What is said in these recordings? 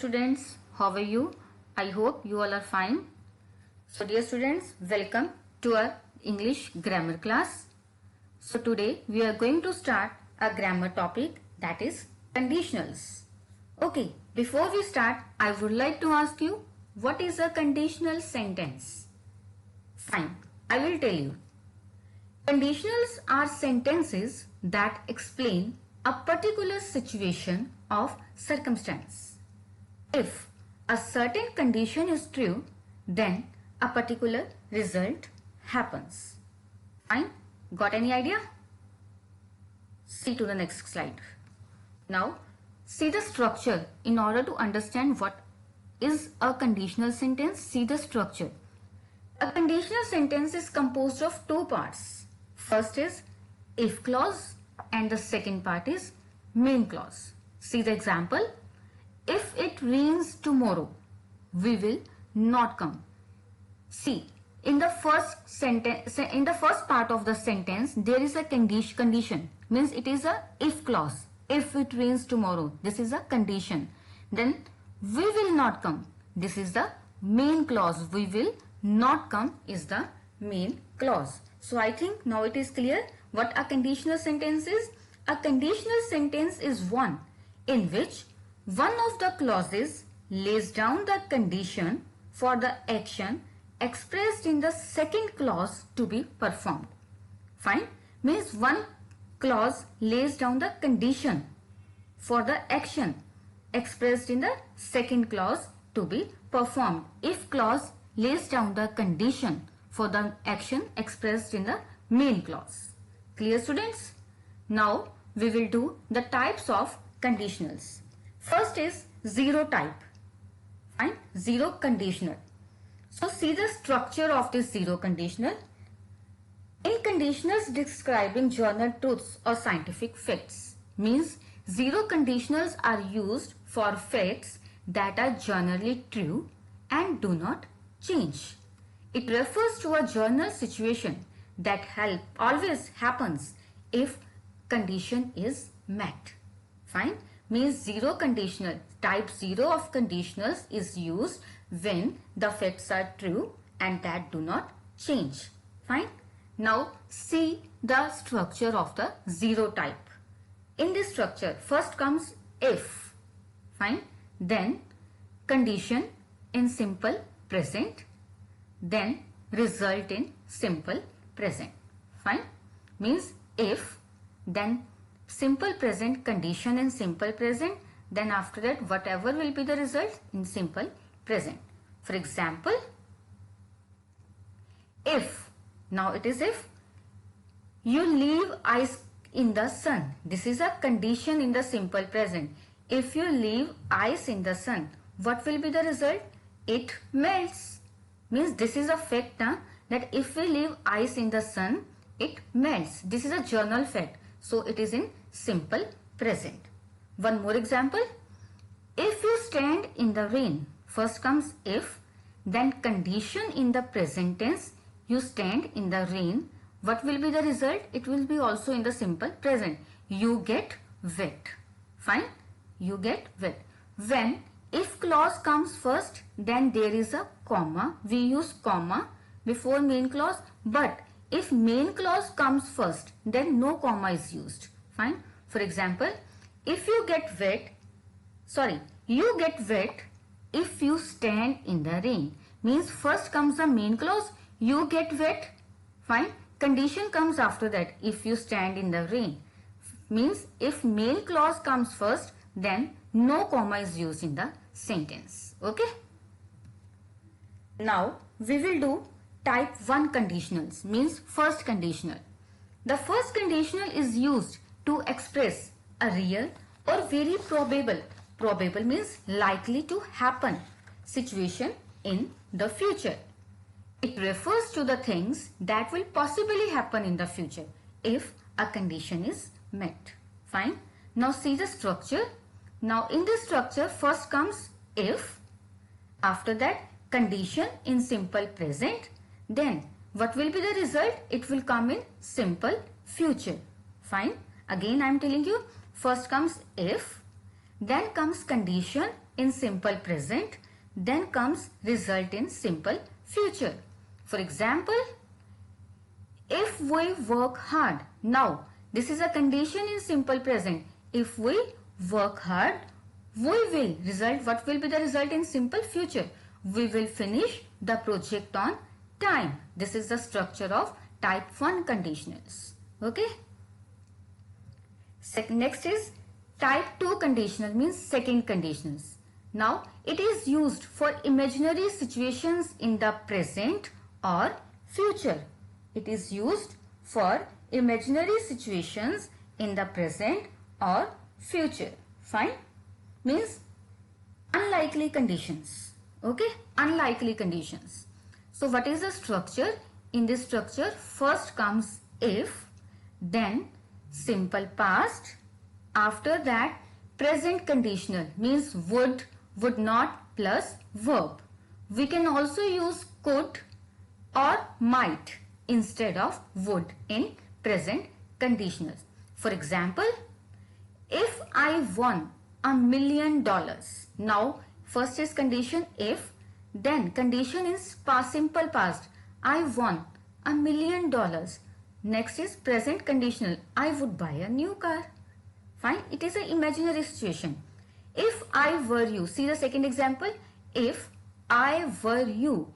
students, how are you? I hope you all are fine. So dear students, welcome to our English grammar class. So today we are going to start a grammar topic, that is conditionals. Okay, before we start, I would like to ask you, what is a conditional sentence? Fine, I will tell you. Conditionals are sentences that explain a particular situation of circumstance. If a certain condition is true, then a particular result happens. Fine? Got any idea? See to the next slide. Now, see the structure. In order to understand what is a conditional sentence, see the structure. A conditional sentence is composed of two parts. First is if clause and the second part is main clause. See the example. If it rains tomorrow, we will not come. See, in the first sentence, in the first part of the sentence, there is a condition. Means it is a if clause. If it rains tomorrow, this is a condition. Then we will not come. This is the main clause. We will not come is the main clause. So I think now it is clear what a conditional sentence is. A conditional sentence is one in which one of the clauses lays down the condition for the action expressed in the second clause to be performed. Fine? Means one clause lays down the condition for the action expressed in the second clause to be performed. If clause lays down the condition for the action expressed in the main clause. Clear, students? Now we will do the types of conditionals. First is zero type. Fine? Zero conditional. So see the structure of this zero conditional. In conditionals describing general truths or scientific facts, means zero conditionals are used for facts that are generally true and do not change. It refers to a general situation that always happens if condition is met. Fine? Means zero conditional. Type 0 of conditionals is used when the facts are true and that do not change. Fine? Now see the structure of the zero type. In this structure, first comes if. Fine? Then condition in simple present. Then result in simple present. Fine? Means if, then simple present, condition in simple present, then after that whatever will be the result in simple present. For example, if, now it is if you leave ice in the sun. This is a condition in the simple present. If you leave ice in the sun, what will be the result? It melts. Means this is a fact that if we leave ice in the sun, it melts. This is a general fact. So it is in simple present. One more example. If you stand in the rain, first comes if, then condition in the present tense, you stand in the rain. What will be the result? It will be also in the simple present. You get wet. Fine? You get wet. When if clause comes first, then there is a comma. We use comma before main clause. But if main clause comes first, then no comma is used. Fine? For example, if you get wet, you get wet if you stand in the rain. Means first comes the main clause, you get wet. Fine? Condition comes after that, if you stand in the rain. Means if main clause comes first, then no comma is used in the sentence. Okay? Now we will do type 1 conditionals, means first conditional. The first conditional is used to express a real or very probable means likely to happen situation in the future. It refers to the things that will possibly happen in the future if a condition is met. Fine? Now see the structure. Now in this structure, first comes if, after that condition in simple present, then what will be the result? It will come in simple future. Fine? Again I am telling you, first comes if, then comes condition in simple present, then comes result in simple future. For example, if we work hard. Now, this is a condition in simple present. If we work hard, we will result. What will be the result in simple future? We will finish the project on time. This is the structure of type 1 conditionals. Okay. Next is type 2 conditional, means second conditionals. Now, it is used for imaginary situations in the present or future. It is used for imaginary situations in the present or future. Fine. Means unlikely conditions. Okay. Unlikely conditions. So what is the structure? In this structure, first comes if, then simple past, after that present conditional, means would not plus verb. We can also use could or might instead of would in present conditionals. For example, if I won $1 million. Now, first is condition if, then condition is past, simple past. I won $1 million. Next is present conditional. I would buy a new car. Fine. It is an imaginary situation. If I were you. See the second example. If I were you,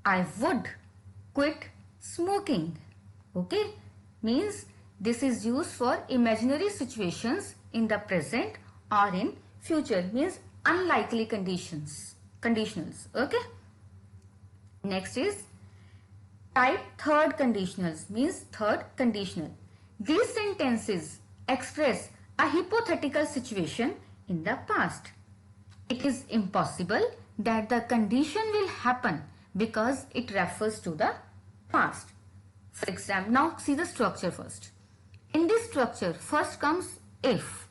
I would quit smoking. Okay. Means this is used for imaginary situations in the present or in future. Means unlikely conditions. Conditionals. Okay. Next is type third conditionals, means third conditional. These sentences express a hypothetical situation in the past. It is impossible that the condition will happen because it refers to the past. For example, now see the structure first. In this structure, first comes if,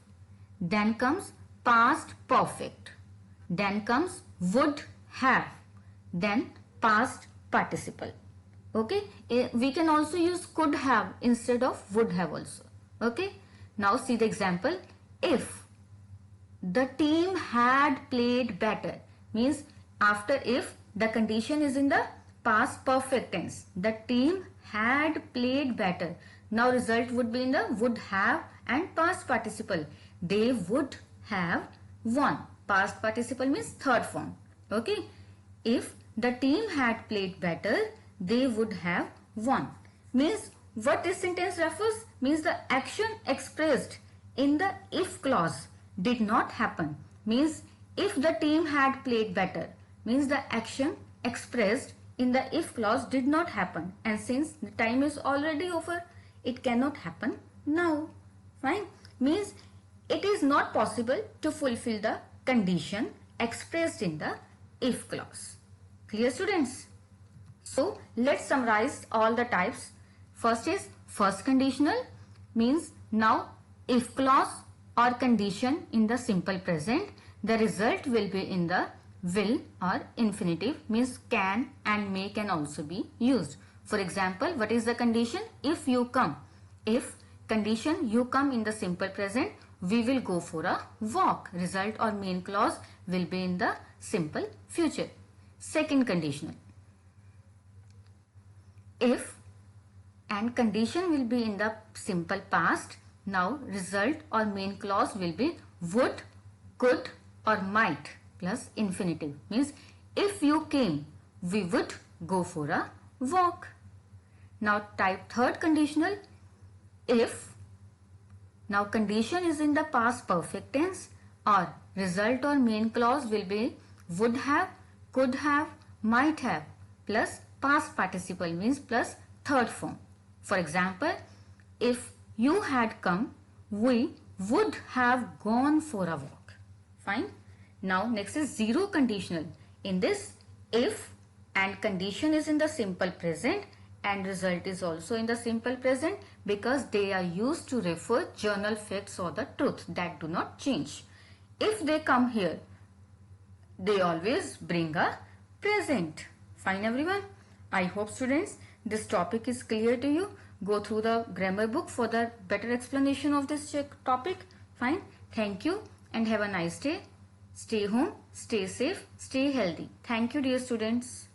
then comes past perfect, then comes would have, then past participle. Okay, we can also use could have instead of would have also. Okay, now see the example. If the team had played better, means after if, the condition is in the past perfect tense. The team had played better. Now result would be in the would have and past participle. They would have won. Past participle means third form. Okay, if the team had played better, they would have won. Means what this sentence refers? Means the action expressed in the if clause did not happen. Means if the team had played better, means the action expressed in the if clause did not happen, and since the time is already over, it cannot happen now. Fine. Means it is not possible to fulfill the condition expressed in the if clause. Clear, students? So let's summarize all the types. First is first conditional, means now if clause or condition in the simple present, the result will be in the will or infinitive, means can and may can also be used. For example, what is the condition? If you come. If condition you come in the simple present, we will go for a walk. Result or main clause will be in the simple future. Second conditional. If and condition will be in the simple past. Now result or main clause will be would, could or might plus infinitive. Means if you came, we would go for a walk. Now type third conditional. If. Now condition is in the past perfect tense, or result or main clause will be would have, could have, might have plus past participle, means plus third form. For example, if you had come, we would have gone for a walk. Fine. Now next is zero conditional. In this, if and condition is in the simple present and result is also in the simple present, because they are used to refer journal facts or the truth that do not change. If they come here, they always bring a present. Fine, everyone. I hope, students, this topic is clear to you. Go through the grammar book for the better explanation of this topic. Fine. Thank you and have a nice day. Stay home, stay safe, stay healthy. Thank you, dear students.